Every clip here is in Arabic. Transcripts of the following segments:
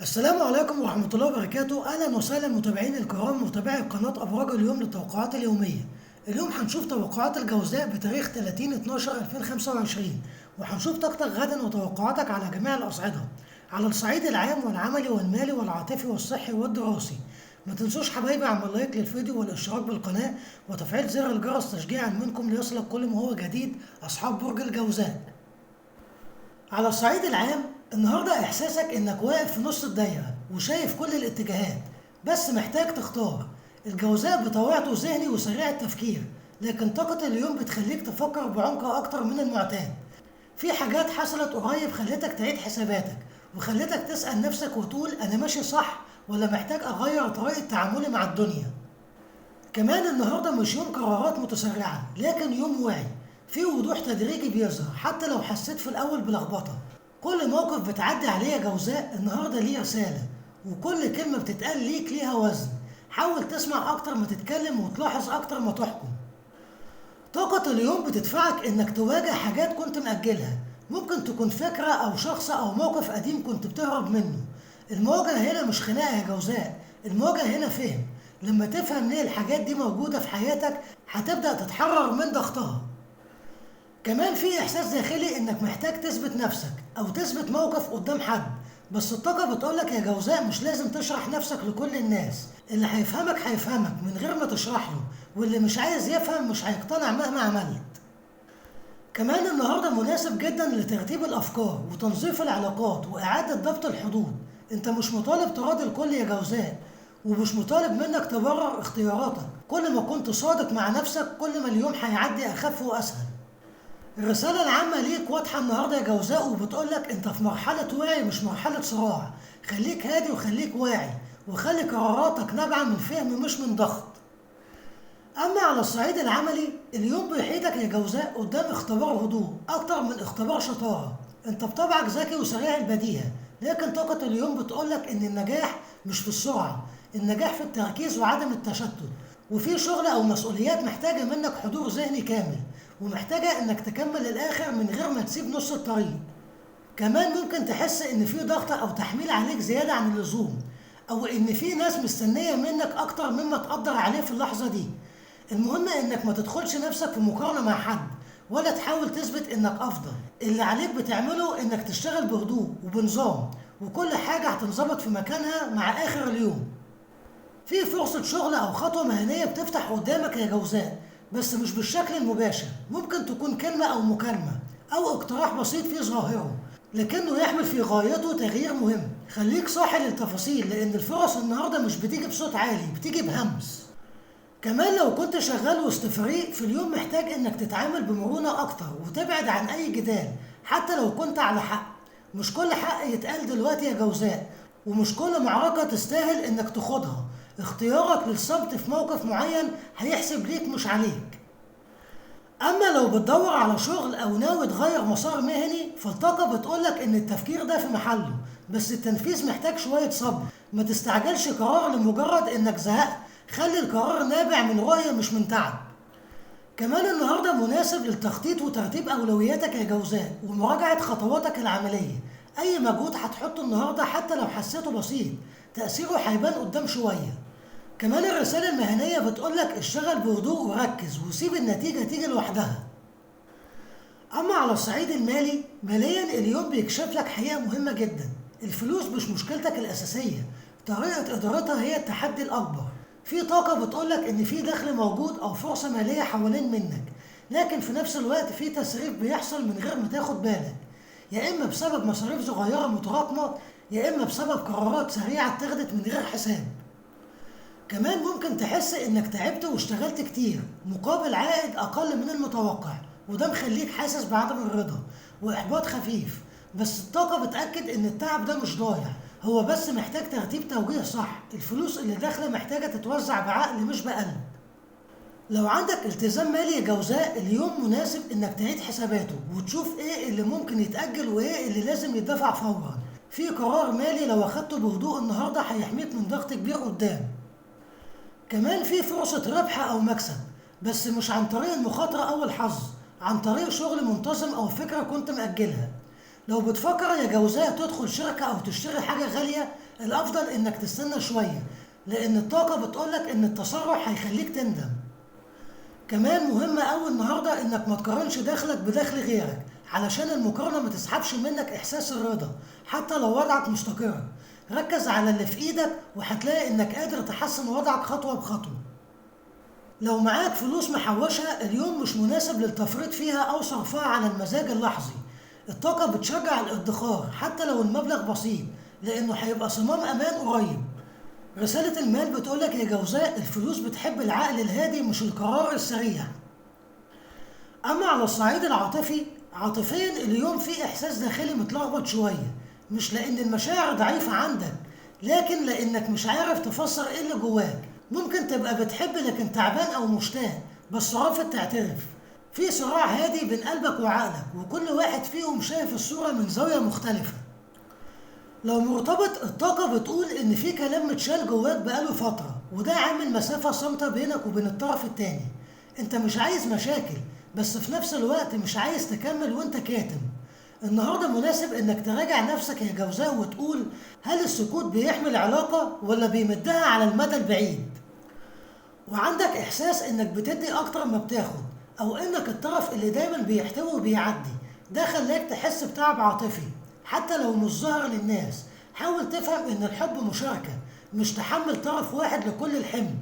السلام عليكم ورحمة الله وبركاته. أهلا وسهلا متابعين الكرام متابعي قناة أبراج اليوم للتوقعات اليومية. اليوم هنشوف توقعات الجوزاء بتاريخ 30/12/2025، وهنشوف طاقتك غدا وتوقعاتك على جميع الأصعدة، على الصعيد العام والعملي والمالي والعاطفي والصحي والدراسي. ما تنسوش حبايبي اعمل لايك للفيديو والاشتراك بالقناة وتفعيل زر الجرس تشجيعا منكم ليصلك كل ما هو جديد أصحاب برج الجوزاء. على الصعيد العام، النهارده احساسك انك واقف في نص الدايره وشايف كل الاتجاهات، بس محتاج تختار. الجوزاء بطبيعته ذهني وسريع التفكير، لكن طاقة اليوم بتخليك تفكر بعمق اكتر من المعتاد. في حاجات حصلت قريب خلتك تعيد حساباتك، وخلتك تسأل نفسك وتقول انا ماشي صح ولا محتاج اغير طريقة تعاملي مع الدنيا. كمان النهارده مش يوم قرارات متسرعة، لكن يوم واعي، في وضوح تدريجي بيظهر حتى لو حسيت في الأول بلخبطة. كل موقف بتعدي عليه يا جوزاء النهارده ليه رسالة، وكل كلمة بتتقال ليك ليها وزن. حاول تسمع أكتر ما تتكلم وتلاحظ أكتر ما تحكم. طاقة اليوم بتدفعك إنك تواجه حاجات كنت مأجلها، ممكن تكون فكرة أو شخص أو موقف قديم كنت بتهرب منه. المواجهة هنا مش خناقة يا جوزاء، المواجهة هنا فهم. لما تفهم ليه الحاجات دي موجودة في حياتك هتبدأ تتحرر من ضغطها. كمان في إحساس داخلي إنك محتاج تثبت نفسك أو تثبت موقف قدام حد، بس الطاقة بتقولك يا جوزاء مش لازم تشرح نفسك لكل الناس. اللي هيفهمك من غير ما تشرح له، واللي مش عايز يفهم مش هيقتنع مهما عملت. كمان النهارده مناسب جدا لترتيب الافكار وتنظيف العلاقات واعاده ضبط الحدود. انت مش مطالب تراضي الكل يا جوزاء، ومش مطالب منك تبرر اختياراتك. كل ما كنت صادق مع نفسك كل ما اليوم هيعدي اخف واسهل. الرسالة العامة ليك واضحة النهارده يا جوزاء، وبتقولك انت في مرحلة وعي مش مرحلة صراع. خليك هادي وخليك واعي، وخلي قراراتك نابعة من فهم مش من ضغط. أما على الصعيد العملي، اليوم بيحيطك يا جوزاء قدام اختبار هدوء أكتر من اختبار شطارة. أنت بطبعك ذكي وسريع البديهة، لكن طاقة اليوم بتقولك إن النجاح مش في السرعة، النجاح في التركيز وعدم التشتت. وفي شغل أو مسؤوليات محتاجة منك حضور ذهني كامل، ومحتاجة إنك تكمل للآخر من غير ما تسيب نص الطريق. كمان ممكن تحس إن في ضغط أو تحميل عليك زيادة عن اللزوم، أو إن في ناس مستنية منك أكتر مما تقدر عليه في اللحظة دي. المهم إنك ما تدخلش نفسك في مقارنة مع حد، ولا تحاول تثبت إنك أفضل. اللي عليك بتعمله إنك تشتغل بهدوء وبنظام، وكل حاجة هتنظبط في مكانها مع آخر اليوم. في فرصة شغل أو خطوة مهنية بتفتح قدامك يا جوزاء، بس مش بالشكل المباشر. ممكن تكون كلمة أو مكالمة أو اقتراح بسيط في ظاهره، لكنه يحمل في غايته تغيير مهم. خليك صاحي للتفاصيل، لأن الفرص النهاردة مش بتيجي بصوت عالي، بتيجي بهمس. كمان لو كنت شغال وسط فريق في اليوم، محتاج إنك تتعامل بمرونة أكتر وتبعد عن أي جدال حتى لو كنت على حق. مش كل حق يتقال دلوقتي يا جوزاء، ومش كل معركة تستاهل إنك تخوضها. اختيارك للصمت في موقف معين هيحسب ليك مش عليك. أما لو بتدور على شغل أو ناوي تغير مسار مهني، فالطاقة بتقولك إن التفكير ده في محله، بس التنفيذ محتاج شوية صبر. ما تستعجلش قرار لمجرد إنك زهقت، خلي القرار نابع من رؤية مش من تعب. كمان النهارده مناسب للتخطيط وترتيب أولوياتك يا جوزاء ومراجعة خطواتك العملية. أي مجهود هتحطه النهارده حتى لو حسيته بسيط، تأثيره هيبان قدام شوية. كمان الرسالة المهنية بتقولك اشتغل بهدوء وركز وسيب النتيجة تيجي لوحدها. أما على الصعيد المالي، ماليا اليوم بيكشف لك حقيقة مهمة جدا. الفلوس مش مشكلتك الأساسية، طريقة إدارتها هي التحدي الأكبر. في طاقة بتقولك إن في دخل موجود أو فرصة مالية حوالين منك، لكن في نفس الوقت في تسريب بيحصل من غير ما تاخد بالك، يا إما بسبب مصاريف صغيرة متراكمة، يا إما بسبب قرارات سريعة اتخذت من غير حساب. كمان ممكن تحس إنك تعبت واشتغلت كتير مقابل عائد أقل من المتوقع، وده مخليك حاسس بعدم الرضا وإحباط خفيف. بس الطاقة بتأكد إن التعب ده مش ضايع، هو بس محتاج ترتيب توجيه صح. الفلوس اللي داخلة محتاجة تتوزع بعقل مش بقلب. لو عندك التزام مالي يا جوزاء، اليوم مناسب إنك تعيد حساباته وتشوف إيه اللي ممكن يتأجل وإيه اللي لازم يدفع فورا. في قرار مالي لو أخدته بهدوء النهاردة هيحميك من ضغط كبير قدام. كمان في فرصة ربح أو مكسب، بس مش عن طريق المخاطرة أو الحظ، عن طريق شغل منتظم أو فكرة كنت مأجلها. لو بتفكر يا جوزاء تدخل شركة أو تشتري حاجة غالية، الأفضل إنك تستنى شوية، لأن الطاقة بتقولك إن التسرع هيخليك تندم. كمان مهم أوي النهاردة إنك ما تقارنش دخلك بدخل غيرك، علشان المقارنة ما تسحبش منك إحساس الرضا حتى لو وضعك مستقر. ركز على اللي في إيدك وهتلاقي إنك قادر تحسن وضعك خطوة بخطوة. لو معاك فلوس محوشة، اليوم مش مناسب للتفريط فيها أو صرفها على المزاج اللحظي. الطاقة بتشجع الادخار حتى لو المبلغ بسيط، لأنه هيبقى صمام أمان قريب. رسالة المال بتقولك يا جوزاء الفلوس بتحب العقل الهادي مش القرار السريع. أما على الصعيد العاطفي، عاطفيا اليوم في إحساس داخلي متلخبط شوية، مش لأن المشاعر ضعيفة عندك، لكن لأنك مش عارف تفسر إيه اللي جواك. ممكن تبقى بتحب لكن تعبان أو مشتاق بس رافض تعترف. في صراع هادي بين قلبك وعقلك، وكل واحد فيهم شايف الصورة من زاوية مختلفة. لو مرتبط، الطاقة بتقول إن في كلام متشال جواك بقاله فترة، وده عامل مسافة صامتة بينك وبين الطرف التاني. أنت مش عايز مشاكل، بس في نفس الوقت مش عايز تكمل وأنت كاتم. النهاردة مناسب إنك تراجع نفسك يا جوزاء وتقول: هل السكوت بيحمي العلاقة ولا بيمدها على المدى البعيد؟ وعندك إحساس إنك بتدي أكتر ما بتاخد، أو إنك الطرف اللي دايما بيحتوي وبيعدي. ده خلاك تحس بتعب عاطفي حتى لو مش ظاهر للناس. حاول تفهم إن الحب مشاركة، مش تحمل طرف واحد لكل الحمل.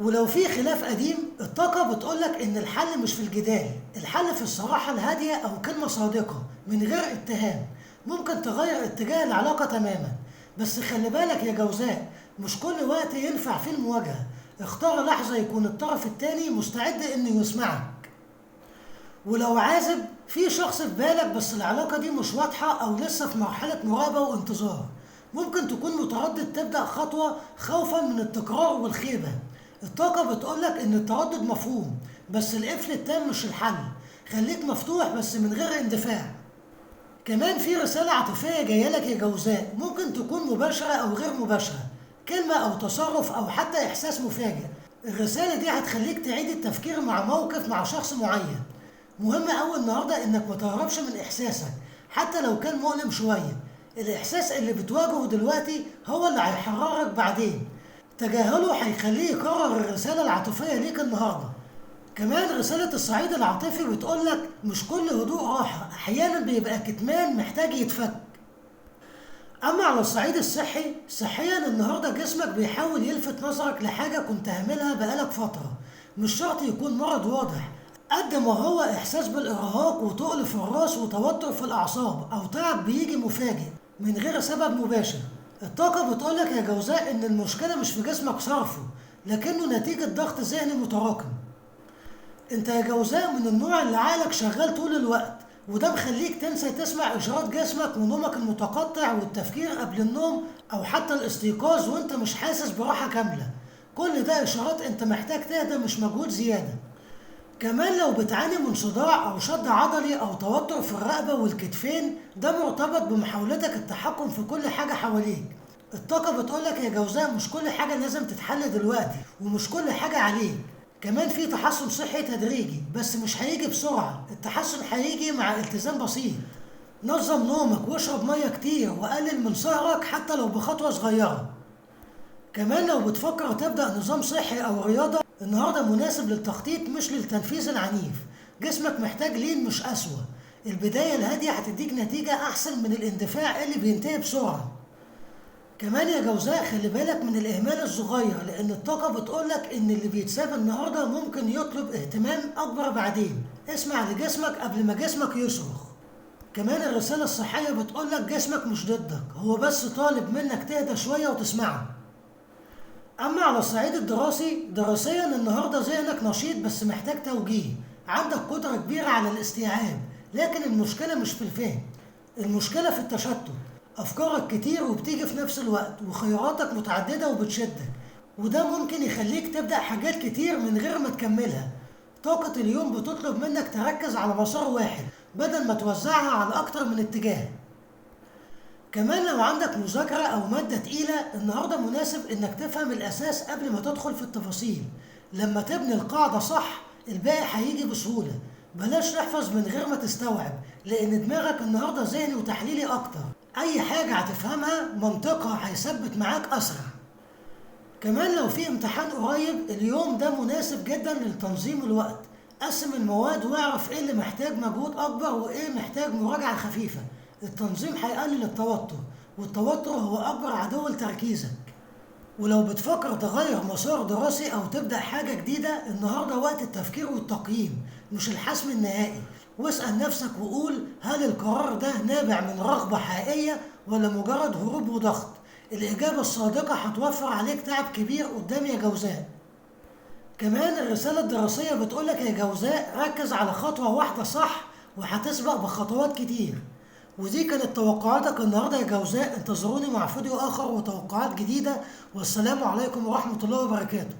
ولو في خلاف قديم، الطاقة بتقولك إن الحل مش في الجدال، الحل في الصراحة الهادية أو كلمة صادقة من غير اتهام. ممكن تغير اتجاه العلاقة تماما. بس خلي بالك يا جوزاء، مش كل وقت ينفع فيه المواجهة. اختار لحظة يكون الطرف التاني مستعد إنه يسمعك. ولو عازب، في شخص في بالك بس العلاقة دي مش واضحة أو لسه في مرحلة مراقبة وانتظار. ممكن تكون متردد تبدأ خطوة خوفا من التكرار والخيبة. الطاقة بتقولك إن التردد مفهوم، بس القفل التام مش الحل. خليك مفتوح بس من غير اندفاع. كمان في رسالة عاطفية جايلك يا جوزاء، ممكن تكون مباشرة أو غير مباشرة، كلمة أو تصرف أو حتى إحساس مفاجئ. الرسالة دي هتخليك تعيد التفكير مع موقف مع شخص معين. مهم أوي النهاردة إنك ما تهربش من إحساسك حتى لو كان مؤلم شوية. الإحساس اللي بتواجهه دلوقتي هو اللي هيحررك بعدين. تجاهله هيخليه يكرر الرسالة العاطفية ليك النهاردة. كمان رسالة الصعيد العاطفي بتقولك مش كل هدوء راحة، أحيانا بيبقى كتمان محتاج يتفك. أما على الصعيد الصحي، صحيا النهاردة جسمك بيحاول يلفت نظرك لحاجة كنت هاملها بقالك فترة. مش شرط يكون مرض واضح، قد ما هو إحساس بالإرهاق وتقل في الراس وتوتر في الأعصاب أو تعب بيجي مفاجئ من غير سبب مباشر. الطاقة بتقولك يا جوزاء إن المشكلة مش في جسمك صرفه، لكنه نتيجة ضغط ذهني متراكم. انت يا جوزاء من النوع اللي عقلك شغال طول الوقت، وده مخليك تنسى تسمع اشارات جسمك ونومك المتقطع والتفكير قبل النوم او حتى الاستيقاظ وانت مش حاسس براحة كاملة. كل ده اشارات انت محتاج تهدى مش مجهود زيادة. كمان لو بتعاني من صداع او شد عضلي او توتر في الرقبة والكتفين، ده مرتبط بمحاولتك التحكم في كل حاجة حواليك. الطاقة بتقولك يا جوزاء مش كل حاجة لازم تتحل دلوقتي، ومش كل حاجة عليك. كمان في تحسن صحي تدريجي بس مش هيجي بسرعة. التحسن هيجي مع التزام بسيط. نظم نومك واشرب مية كتير وقلل من سهرك حتى لو بخطوة صغيرة. كمان لو بتفكر تبدأ نظام صحي أو رياضة، النهاردة مناسب للتخطيط مش للتنفيذ العنيف. جسمك محتاج لين مش قسوة. البداية الهادية هتديك نتيجة أحسن من الاندفاع اللي بينتهي بسرعة. كمان يا جوزاء خلي بالك من الإهمال الصغير، لأن الطاقة بتقولك إن اللي بيتساب النهاردة ممكن يطلب اهتمام أكبر بعدين. اسمع لجسمك قبل ما جسمك يصرخ. كمان الرسالة الصحية بتقولك جسمك مش ضدك، هو بس طالب منك تهدى شوية وتسمعه. أما على الصعيد الدراسي، دراسيا النهاردة ذهنك نشيط بس محتاج توجيه. عندك قدرة كبيرة على الاستيعاب، لكن المشكلة مش في الفهم، المشكلة في التشتت. أفكارك كتير وبتيجي في نفس الوقت، وخياراتك متعددة وبتشدك، وده ممكن يخليك تبدأ حاجات كتير من غير ما تكملها. طاقة اليوم بتطلب منك تركز على مسار واحد بدل ما توزعها على أكتر من اتجاه. كمان لو عندك مذاكرة أو مادة تقيلة، النهاردة مناسب إنك تفهم الأساس قبل ما تدخل في التفاصيل. لما تبني القاعدة صح، الباقي هيجي بسهولة. بلاش تحفظ من غير ما تستوعب، لأن دماغك النهاردة ذهني وتحليلي أكتر. أي حاجة هتفهمها منطقها هيثبت معاك أسرع. كمان لو في امتحان قريب، اليوم ده مناسب جدا لتنظيم الوقت. قسم المواد واعرف ايه اللي محتاج مجهود اكبر وايه محتاج مراجعة خفيفة. التنظيم هيقلل التوتر، والتوتر هو اكبر عدو لتركيزك. ولو بتفكر تغير مسار دراسي او تبدأ حاجة جديدة، النهاردة وقت التفكير والتقييم مش الحسم النهائي. واسأل نفسك وقول: هل القرار ده نابع من رغبة حقيقية ولا مجرد هروب وضغط؟ الإجابة الصادقة هتوفر عليك تعب كبير قدام يا جوزاء. كمان الرسالة الدراسية بتقولك يا جوزاء: ركز على خطوة واحدة صح وهتسبق بخطوات كتير. ودي كانت توقعاتك النهاردة يا جوزاء. انتظروني مع فيديو آخر وتوقعات جديدة، والسلام عليكم ورحمة الله وبركاته.